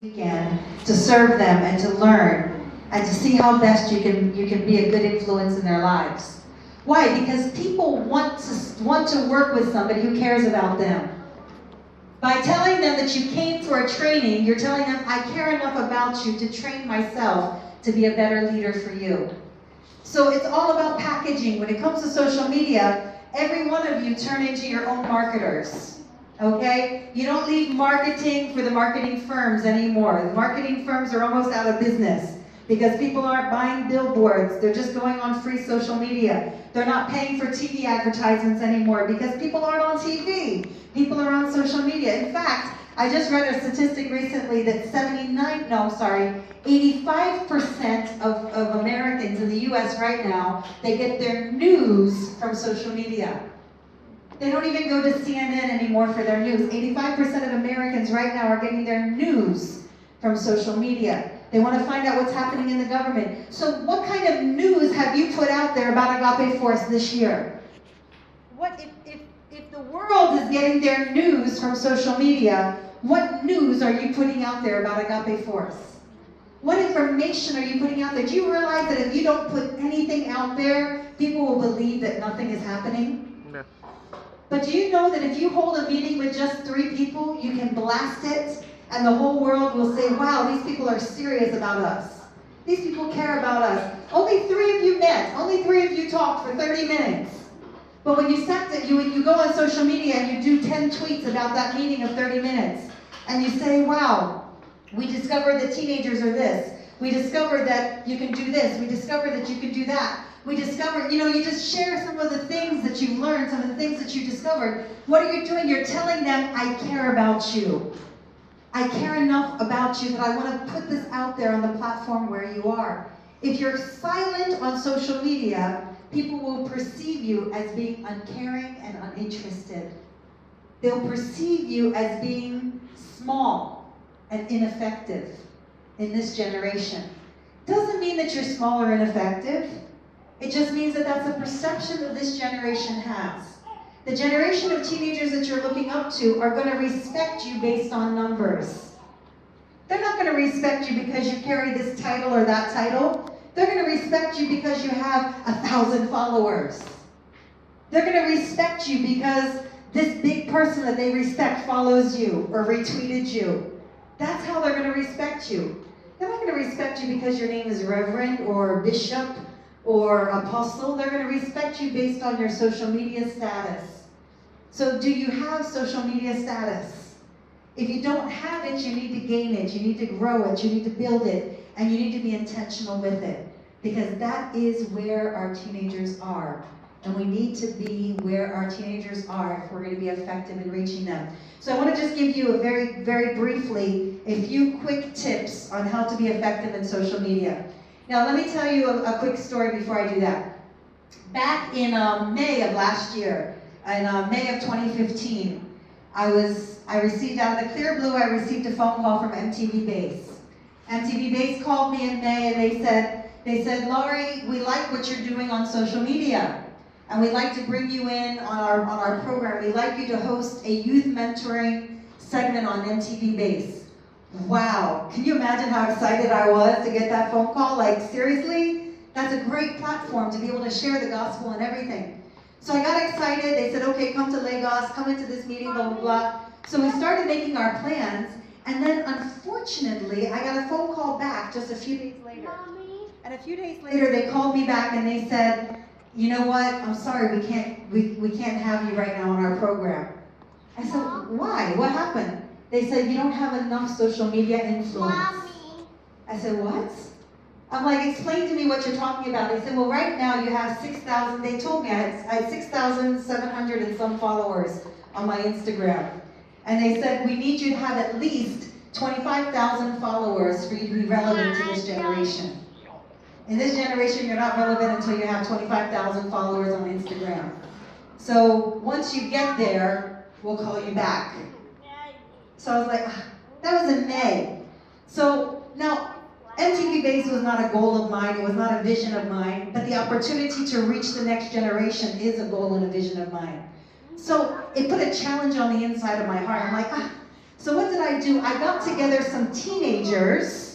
weekend to serve them and to learn and to see how best you can be a good influence in their lives. Why? Because people want to work with somebody who cares about them. By telling them that you came for a training, you're telling them, I care enough about you to train myself to be a better leader for you. So it's all about packaging. When it comes to social media, every one of you turn into your own marketers. Okay? You don't leave marketing for the marketing firms anymore. The marketing firms are almost out of business because people aren't buying billboards. They're just going on free social media. They're not paying for TV advertisements anymore because people aren't on TV. People are on social media. In fact, I just read a statistic recently that 85% of Americans in the US right now, they get their news from social media. They don't even go to CNN anymore for their news. 85% of Americans right now are getting their news from social media. They want to find out what's happening in the government. So what kind of news have you put out there about Agape Force this year? What if the world is getting their news from social media, what news are you putting out there about Agape Force? What information are you putting out there? Do you realize that if you don't put anything out there, people will believe that nothing is happening? No. But do you know that if you hold a meeting with just 3 people, you can blast it, and the whole world will say, wow, these people are serious about us. These people care about us. Only 3 of you met. Only 3 of you talked for 30 minutes. But when you go on social media and you do 10 tweets about that meeting of 30 minutes, and you say, wow, we discovered that teenagers are this. We discovered that you can do this. We discovered that you can do that. We discovered, you just share some of the things that you've learned, some of the things that you discovered. What are you doing? You're telling them, I care about you. I care enough about you that I want to put this out there on the platform where you are. If you're silent on social media, people will perceive you as being uncaring and uninterested. They'll perceive you as being small and ineffective in this generation. Doesn't mean that you're small or ineffective. It just means that that's a perception that this generation has. The generation of teenagers that you're looking up to are going to respect you based on numbers. They're not going to respect you because you carry this title or that title. They're going to respect you because you have 1,000 followers. They're going to respect you because this big person that they respect follows you or retweeted you. That's how they're going to respect you. They're not going to respect you because your name is Reverend or Bishop or Apostle. They're going to respect you based on your social media status. So do you have social media status? If you don't have it, you need to gain it. You need to grow it. You need to build it. And you need to be intentional with it. Because that is where our teenagers are. And we need to be where our teenagers are if we're going to be effective in reaching them. So I want to just give you very, very briefly a few quick tips on how to be effective in social media. Now let me tell you a quick story before I do that. Back in May of last year, in May of 2015, I received, out of the clear blue, I received a phone call from MTV Base. MTV Base called me in May and they said, Laurie, we like what you're doing on social media. And we'd like to bring you in on our program. We'd like you to host a youth mentoring segment on MTV Base. Wow, can you imagine how excited I was to get that phone call? Like, seriously? That's a great platform to be able to share the gospel and everything. So I got excited. They said, okay, come to Lagos, come into this meeting, blah, blah, blah. So we started making our plans. And then, unfortunately, I got a phone call back just a few days later. And a few days later, they called me back and they said, you know what? I'm sorry, we can't have you right now on our program. I said, why? What happened? They said, you don't have enough social media influence. Mommy. I said, what? I'm like, explain to me what you're talking about. They said, well, right now you have 6,000. They told me I had 6,700 and some followers on my Instagram. And they said, we need you to have at least 25,000 followers for you to be relevant to this generation. In this generation, you're not relevant until you have 25,000 followers on Instagram. So once you get there, we'll call you back. So I was like, that was in May. So now, MTV Base was not a goal of mine. It was not a vision of mine. But the opportunity to reach the next generation is a goal and a vision of mine. So it put a challenge on the inside of my heart. I'm like, So what did I do? I got together some teenagers